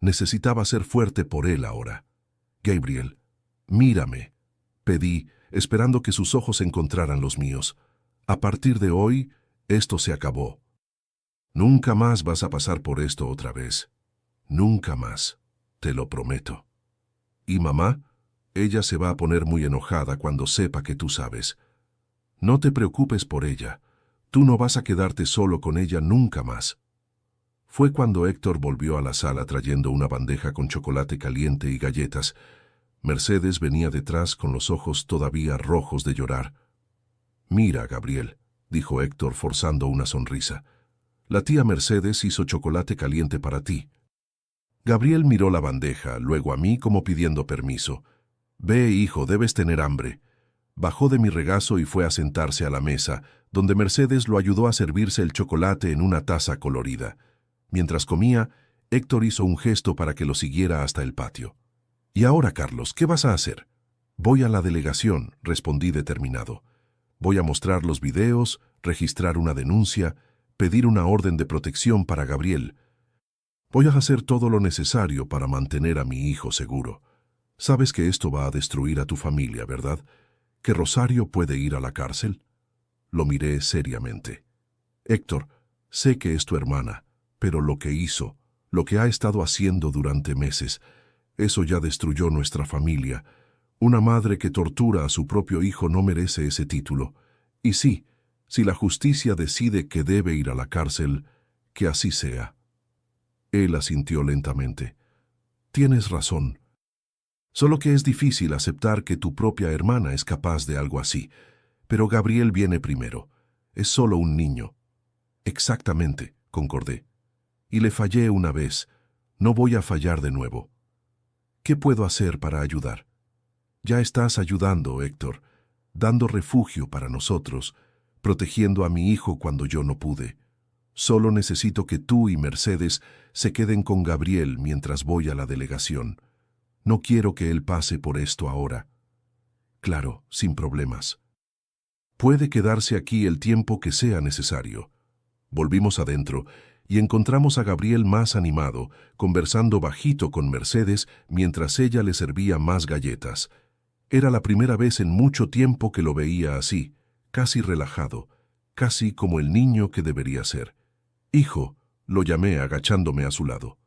[SPEAKER 1] Necesitaba ser fuerte por él ahora. Gabriel, mírame, pedí, esperando que sus ojos encontraran los míos. A partir de hoy, esto se acabó. Nunca más vas a pasar por esto otra vez. Nunca más, te lo prometo. ¿Y mamá? Ella se va a poner muy enojada cuando sepa que tú sabes. No te preocupes por ella. Tú no vas a quedarte solo con ella nunca más. Fue cuando Héctor volvió a la sala trayendo una bandeja con chocolate caliente y galletas. Mercedes venía detrás con los ojos todavía rojos de llorar. Mira, Gabriel, dijo Héctor forzando una sonrisa. La tía Mercedes hizo chocolate caliente para ti. Gabriel miró la bandeja, luego a mí como pidiendo permiso. Ve, hijo, debes tener hambre. Bajó de mi regazo y fue a sentarse a la mesa, donde Mercedes lo ayudó a servirse el chocolate en una taza colorida. Mientras comía, Héctor hizo un gesto para que lo siguiera hasta el patio. «¿Y ahora, Carlos, qué vas a hacer?» «Voy a la delegación», respondí determinado. «Voy a mostrar los videos, registrar una denuncia, pedir una orden de protección para Gabriel. Voy a hacer todo lo necesario para mantener a mi hijo seguro. Sabes que esto va a destruir a tu familia, ¿verdad? ¿Que Rosario puede ir a la cárcel?» Lo miré seriamente. «Héctor, sé que es tu hermana, pero lo que hizo, lo que ha estado haciendo durante meses, eso ya destruyó nuestra familia. Una madre que tortura a su propio hijo no merece ese título. Y sí, si la justicia decide que debe ir a la cárcel, que así sea». Él asintió lentamente. «Tienes razón. Solo que es difícil aceptar que tu propia hermana es capaz de algo así. Pero Gabriel viene primero. Es solo un niño». «Exactamente», concordé. «Y le fallé una vez. No voy a fallar de nuevo. ¿Qué puedo hacer para ayudar?» Ya estás ayudando, Héctor, dando refugio para nosotros, protegiendo a mi hijo cuando yo no pude. Solo necesito que tú y Mercedes se queden con Gabriel mientras voy a la delegación. No quiero que él pase por esto ahora. Claro, sin problemas. Puede quedarse aquí el tiempo que sea necesario. Volvimos adentro y encontramos a Gabriel más animado, conversando bajito con Mercedes mientras ella le servía más galletas. Era la primera vez en mucho tiempo que lo veía así, casi relajado, casi como el niño que debería ser. «Hijo», lo llamé agachándome a su lado.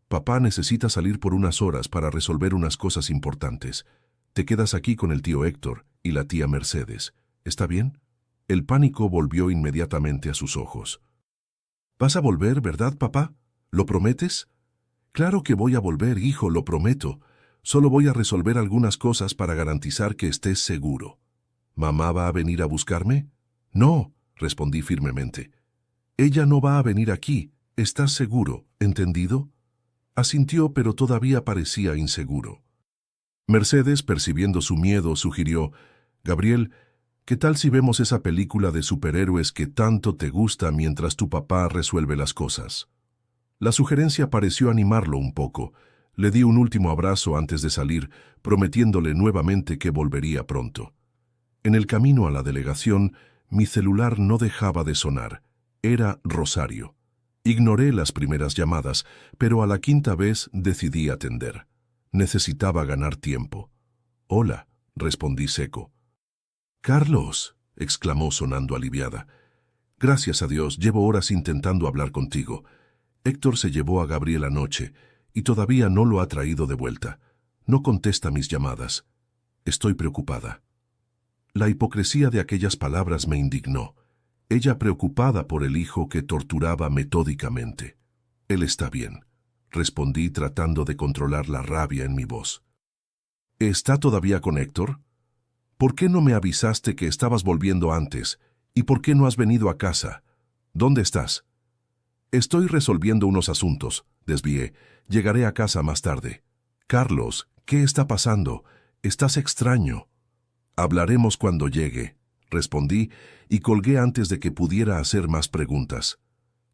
[SPEAKER 1] «Papá necesita salir por unas horas para resolver unas cosas importantes. Te quedas aquí con el tío Héctor y la tía Mercedes. ¿Está bien?» El pánico volvió inmediatamente a sus ojos. «¿Vas a volver, verdad, papá? ¿Lo prometes?» «Claro que voy a volver, hijo, lo prometo. Solo voy a resolver algunas cosas para garantizar que estés seguro». «¿Mamá va a venir a buscarme?» «No», respondí firmemente. «Ella no va a venir aquí. ¿Estás seguro? ¿Entendido?» Asintió, pero todavía parecía inseguro. Mercedes, percibiendo su miedo, sugirió: «Gabriel, ¿qué tal si vemos esa película de superhéroes que tanto te gusta mientras tu papá resuelve las cosas?» La sugerencia pareció animarlo un poco. Le di un último abrazo antes de salir, prometiéndole nuevamente que volvería pronto. En el camino a la delegación, mi celular no dejaba de sonar. Era Rosario. Ignoré las primeras llamadas, pero a la quinta vez decidí atender. Necesitaba ganar tiempo. «Hola», respondí seco. «Carlos», exclamó sonando aliviada. «Gracias a Dios, llevo horas intentando hablar contigo. Héctor se llevó a Gabriel anoche y todavía no lo ha traído de vuelta. No contesta mis llamadas. Estoy preocupada». La hipocresía de aquellas palabras me indignó. Ella preocupada por el hijo que torturaba metódicamente. «Él está bien», respondí tratando de controlar la rabia en mi voz. «¿Está todavía con Héctor? ¿Por qué no me avisaste que estabas volviendo antes? ¿Y por qué no has venido a casa? ¿Dónde estás?» «Estoy resolviendo unos asuntos», desvié. «Llegaré a casa más tarde». «Carlos, ¿qué está pasando? Estás extraño». «Hablaremos cuando llegue», respondí y colgué antes de que pudiera hacer más preguntas.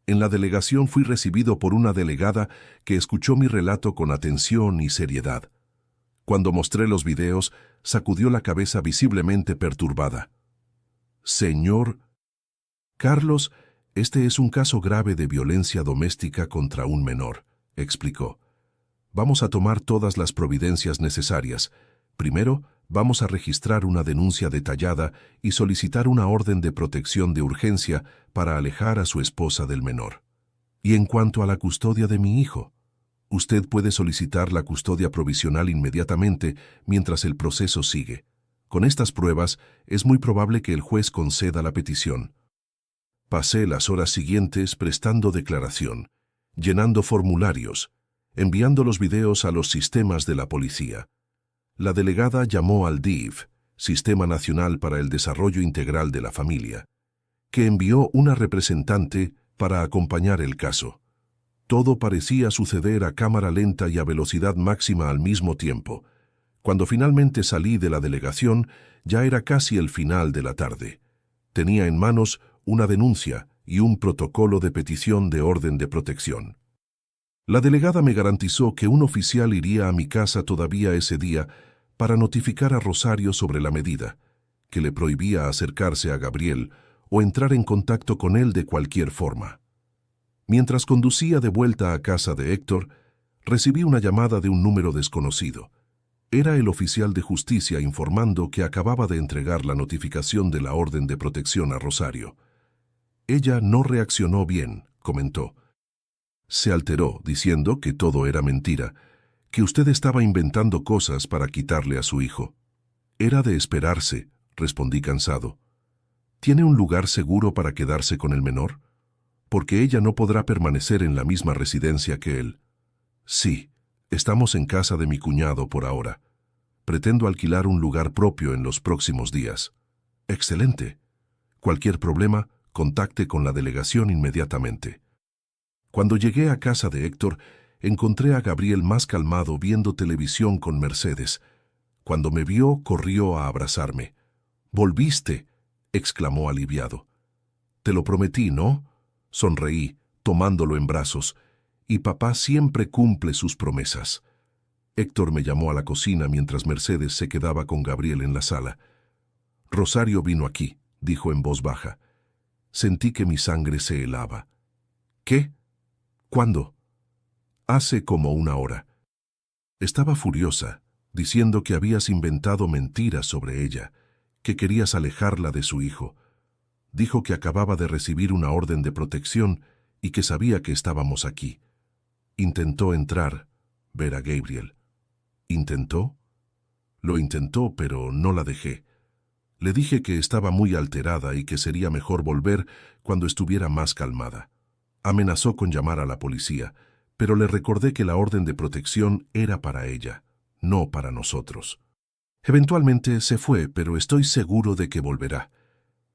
[SPEAKER 1] En la delegación fui recibido por una delegada que escuchó mi relato con atención y seriedad. Cuando mostré los videos, sacudió la cabeza visiblemente perturbada. «Señor Carlos, este es un caso grave de violencia doméstica contra un menor», explicó. «Vamos a tomar todas las providencias necesarias. Primero, vamos a registrar una denuncia detallada y solicitar una orden de protección de urgencia para alejar a su esposa del menor. Y en cuanto a la custodia de mi hijo, usted puede solicitar la custodia provisional inmediatamente mientras el proceso sigue. Con estas pruebas, es muy probable que el juez conceda la petición». Pasé las horas siguientes prestando declaración, llenando formularios, enviando los videos a los sistemas de la policía. La delegada llamó al DIF, Sistema Nacional para el Desarrollo Integral de la Familia, que envió una representante para acompañar el caso. Todo parecía suceder a cámara lenta y a velocidad máxima al mismo tiempo. Cuando finalmente salí de la delegación, ya era casi el final de la tarde. Tenía en manos una denuncia y un protocolo de petición de orden de protección. La delegada me garantizó que un oficial iría a mi casa todavía ese día para notificar a Rosario sobre la medida, que le prohibía acercarse a Gabriel o entrar en contacto con él de cualquier forma. Mientras conducía de vuelta a casa de Héctor, recibí una llamada de un número desconocido. Era el oficial de justicia informando que acababa de entregar la notificación de la orden de protección a Rosario. «Ella no reaccionó bien», comentó. «Se alteró diciendo que todo era mentira, que usted estaba inventando cosas para quitarle a su hijo». «Era de esperarse», respondí cansado. «¿Tiene un lugar seguro para quedarse con el menor? Porque ella no podrá permanecer en la misma residencia que él». «Sí, estamos en casa de mi cuñado por ahora. Pretendo alquilar un lugar propio en los próximos días». «Excelente. Cualquier problema, contacte con la delegación inmediatamente». Cuando llegué a casa de Héctor, encontré a Gabriel más calmado viendo televisión con Mercedes. Cuando me vio, corrió a abrazarme. «¡Volviste!», exclamó aliviado. «Te lo prometí, ¿no?», sonreí, tomándolo en brazos. «Y papá siempre cumple sus promesas». Héctor me llamó a la cocina mientras Mercedes se quedaba con Gabriel en la sala. «Rosario vino aquí», dijo en voz baja. Sentí que mi sangre se helaba. «¿Qué? ¿Cuándo?». «Hace como una hora». Estaba furiosa, diciendo que habías inventado mentiras sobre ella, que querías alejarla de su hijo. Dijo que acababa de recibir una orden de protección y que sabía que estábamos aquí. Intentó entrar, ver a Gabriel. ¿Intentó? Lo intentó, pero no la dejé. Le dije que estaba muy alterada y que sería mejor volver cuando estuviera más calmada. Amenazó con llamar a la policía, pero le recordé que la orden de protección era para ella, no para nosotros. Eventualmente se fue, pero estoy seguro de que volverá.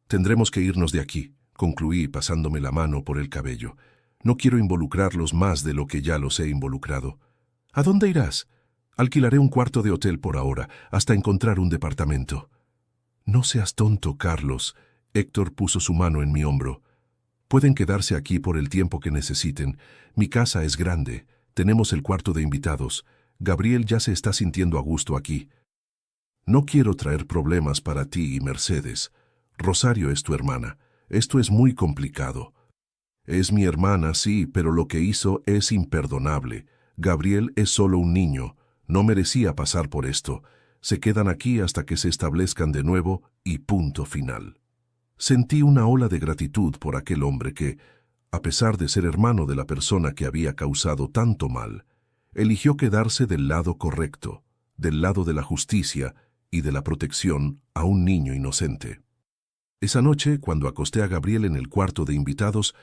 [SPEAKER 1] Tendremos que irnos de aquí, concluí pasándome la mano por el cabello. No quiero involucrarlos más de lo que ya los he involucrado. ¿A dónde irás? Alquilaré un cuarto de hotel por ahora, hasta encontrar un departamento. No seas tonto, Carlos. Héctor puso su mano en mi hombro. Pueden quedarse aquí por el tiempo que necesiten. Mi casa es grande. Tenemos el cuarto de invitados. Gabriel ya se está sintiendo a gusto aquí. No quiero traer problemas para ti y Mercedes. Rosario es tu hermana. Esto es muy complicado. Es mi hermana, sí, pero lo que hizo es imperdonable. Gabriel es solo un niño. No merecía pasar por esto. Se quedan aquí hasta que se establezcan de nuevo y punto final. Sentí una ola de gratitud por aquel hombre que, a pesar de ser hermano de la persona que había causado tanto mal, eligió quedarse del lado correcto, del lado de la justicia y de la protección a un niño inocente. Esa noche, cuando acosté a Gabriel en el cuarto de invitados,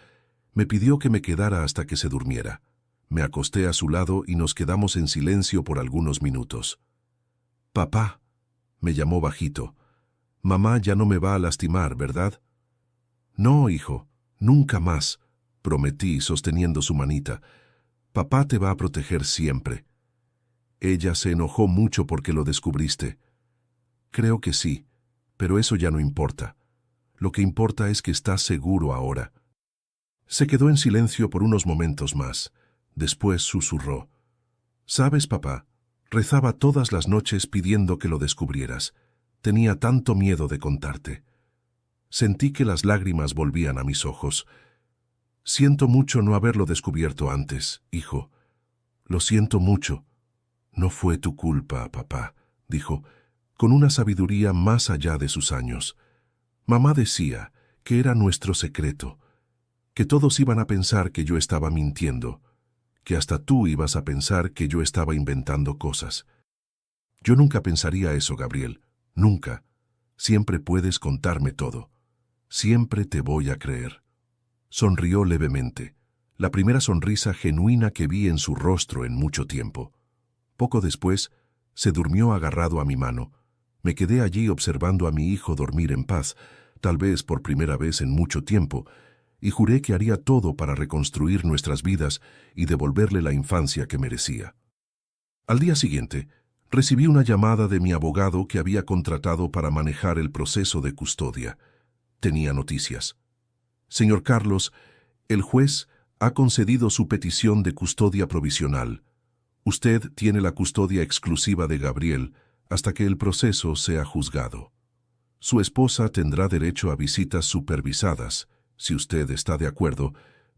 [SPEAKER 1] me pidió que me quedara hasta que se durmiera. Me acosté a su lado y nos quedamos en silencio por algunos minutos. «Papá», me llamó bajito, «mamá ya no me va a lastimar, ¿verdad?». «No, hijo, nunca más», prometí sosteniendo su manita. «Papá te va a proteger siempre». «Ella se enojó mucho porque lo descubriste». «Creo que sí, pero eso ya no importa. Lo que importa es que estás seguro ahora». Se quedó en silencio por unos momentos más. Después susurró. «¿Sabes, papá? Rezaba todas las noches pidiendo que lo descubrieras. Tenía tanto miedo de contarte». Sentí que las lágrimas volvían a mis ojos. «Siento mucho no haberlo descubierto antes, hijo. Lo siento mucho». «No fue tu culpa, papá», dijo, con una sabiduría más allá de sus años. «Mamá decía que era nuestro secreto, que todos iban a pensar que yo estaba mintiendo, que hasta tú ibas a pensar que yo estaba inventando cosas. Yo nunca pensaría eso, Gabriel, nunca. Siempre puedes contarme todo. Siempre te voy a creer». Sonrió levemente, la primera sonrisa genuina que vi en su rostro en mucho tiempo. Poco después, se durmió agarrado a mi mano. Me quedé allí observando a mi hijo dormir en paz, tal vez por primera vez en mucho tiempo, y juré que haría todo para reconstruir nuestras vidas y devolverle la infancia que merecía. Al día siguiente, recibí una llamada de mi abogado que había contratado para manejar el proceso de custodia. Tenía noticias. «Señor Carlos, el juez ha concedido su petición de custodia provisional. Usted tiene la custodia exclusiva de Gabriel hasta que el proceso sea juzgado. Su esposa tendrá derecho a visitas supervisadas, si usted está de acuerdo,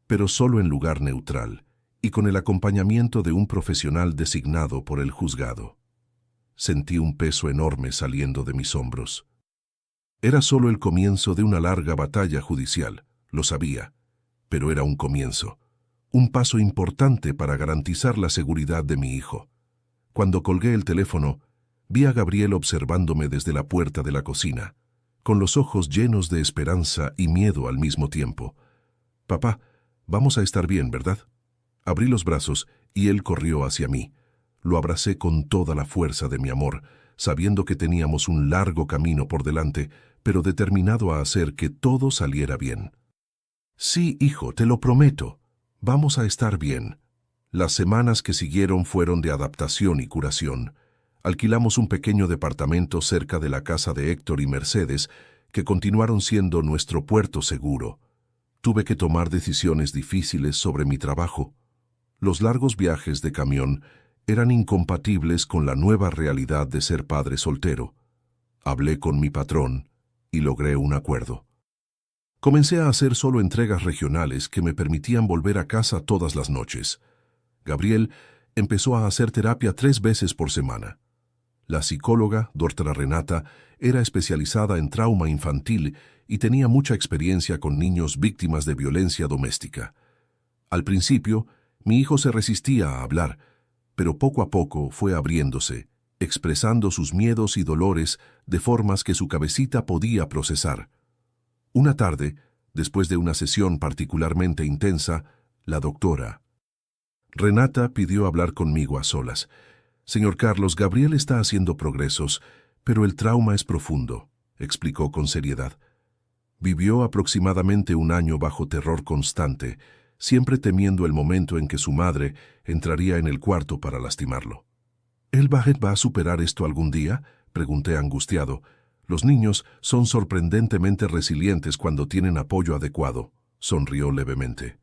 [SPEAKER 1] pero solo en lugar neutral, y con el acompañamiento de un profesional designado por el juzgado». Sentí un peso enorme saliendo de mis hombros. Era solo el comienzo de una larga batalla judicial, lo sabía, pero era un comienzo, un paso importante para garantizar la seguridad de mi hijo. Cuando colgué el teléfono, vi a Gabriel observándome desde la puerta de la cocina, con los ojos llenos de esperanza y miedo al mismo tiempo. «Papá, vamos a estar bien, ¿verdad?». Abrí los brazos y él corrió hacia mí. Lo abracé con toda la fuerza de mi amor, sabiendo que teníamos un largo camino por delante, pero determinado a hacer que todo saliera bien. «Sí, hijo, te lo prometo. Vamos a estar bien». Las semanas que siguieron fueron de adaptación y curación. Alquilamos un pequeño departamento cerca de la casa de Héctor y Mercedes, que continuaron siendo nuestro puerto seguro. Tuve que tomar decisiones difíciles sobre mi trabajo. Los largos viajes de camión eran incompatibles con la nueva realidad de ser padre soltero. Hablé con mi patrón y logré un acuerdo. Comencé a hacer solo entregas regionales que me permitían volver a casa todas las noches. Gabriel empezó a hacer terapia 3 veces por semana. La psicóloga, doctora Renata, era especializada en trauma infantil y tenía mucha experiencia con niños víctimas de violencia doméstica. Al principio, mi hijo se resistía a hablar, pero poco a poco fue abriéndose, expresando sus miedos y dolores de formas que su cabecita podía procesar. Una tarde, después de una sesión particularmente intensa, la doctora Renata pidió hablar conmigo a solas. «Señor Carlos, Gabriel está haciendo progresos, pero el trauma es profundo», explicó con seriedad. Vivió aproximadamente 1 año bajo terror constante, siempre temiendo el momento en que su madre entraría en el cuarto para lastimarlo. «¿El Bajet va a superar esto algún día?», pregunté angustiado. «Los niños son sorprendentemente resilientes cuando tienen apoyo adecuado», sonrió levemente.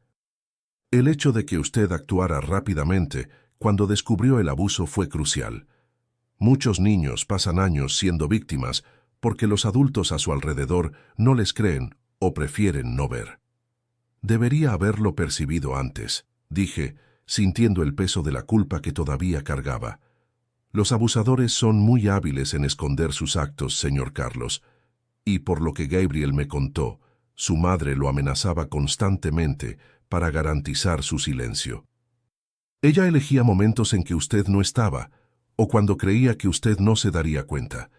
[SPEAKER 1] «El hecho de que usted actuara rápidamente cuando descubrió el abuso fue crucial. Muchos niños pasan años siendo víctimas porque los adultos a su alrededor no les creen o prefieren no ver». «Debería haberlo percibido antes», dije, sintiendo el peso de la culpa que todavía cargaba. «Los abusadores son muy hábiles en esconder sus actos, señor Carlos, y por lo que Gabriel me contó, su madre lo amenazaba constantemente para garantizar su silencio. Ella elegía momentos en que usted no estaba, o cuando creía que usted no se daría cuenta.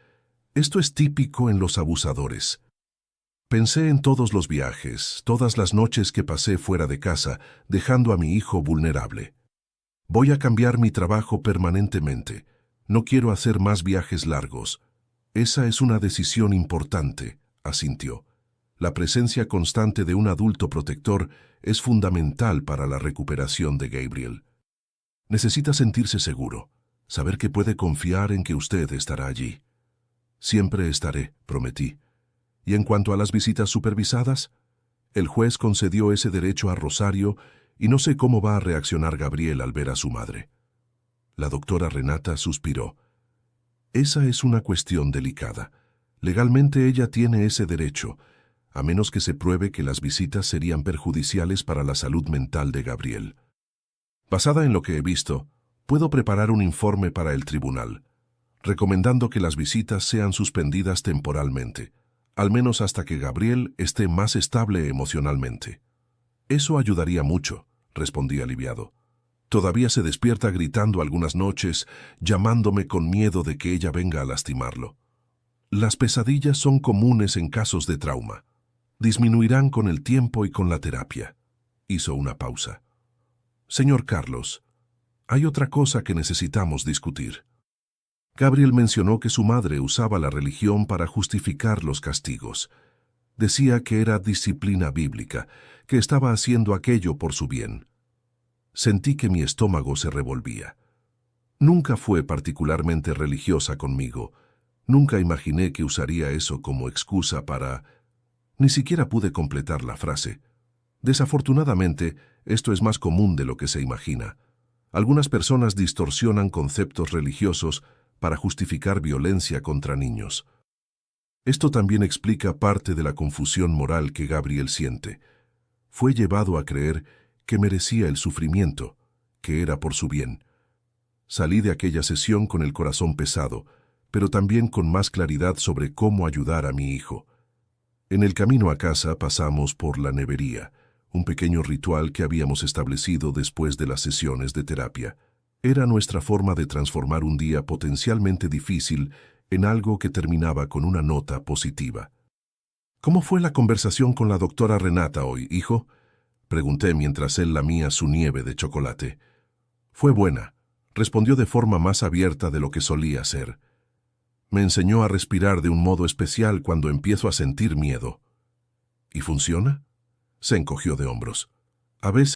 [SPEAKER 1] Esto es típico en los abusadores». Pensé en todos los viajes, todas las noches que pasé fuera de casa, dejando a mi hijo vulnerable. «Voy a cambiar mi trabajo permanentemente. No quiero hacer más viajes largos». «Esa es una decisión importante», asintió. «La presencia constante de un adulto protector es fundamental para la recuperación de Gabriel. Necesita sentirse seguro, saber que puede confiar en que usted estará allí». «Siempre estaré», prometí. «Y en cuanto a las visitas supervisadas, el juez concedió ese derecho a Rosario y no sé cómo va a reaccionar Gabriel al ver a su madre». La doctora Renata suspiró. «Esa es una cuestión delicada. Legalmente ella tiene ese derecho, a menos que se pruebe que las visitas serían perjudiciales para la salud mental de Gabriel. Basada en lo que he visto, puedo preparar un informe para el tribunal, recomendando que las visitas sean suspendidas temporalmente, al menos hasta que Gabriel esté más estable emocionalmente». «Eso ayudaría mucho», respondí aliviado. «Todavía se despierta gritando algunas noches, llamándome con miedo de que ella venga a lastimarlo. Las pesadillas son comunes en casos de trauma. Disminuirán con el tiempo y con la terapia». Hizo una pausa. «Señor Carlos, hay otra cosa que necesitamos discutir». Gabriel mencionó que su madre usaba la religión para justificar los castigos. Decía que era disciplina bíblica, que estaba haciendo aquello por su bien. Sentí que mi estómago se revolvía. Nunca fue particularmente religiosa conmigo. Nunca imaginé que usaría eso como excusa para... Ni siquiera pude completar la frase. Desafortunadamente, esto es más común de lo que se imagina. Algunas personas distorsionan conceptos religiosos para justificar violencia contra niños. Esto también explica parte de la confusión moral que Gabriel siente. Fue llevado a creer que merecía el sufrimiento, que era por su bien. Salí de aquella sesión con el corazón pesado, pero también con más claridad sobre cómo ayudar a mi hijo. En el camino a casa pasamos por la nevería, un pequeño ritual que habíamos establecido después de las sesiones de terapia. Era nuestra forma de transformar un día potencialmente difícil en algo que terminaba con una nota positiva. «¿Cómo fue la conversación con la doctora Renata hoy, hijo?», pregunté mientras él lamía su nieve de chocolate. «Fue buena», respondió de forma más abierta de lo que solía ser. «Me enseñó a respirar de un modo especial cuando empiezo a sentir miedo». «¿Y funciona?». Se encogió de hombros. «A veces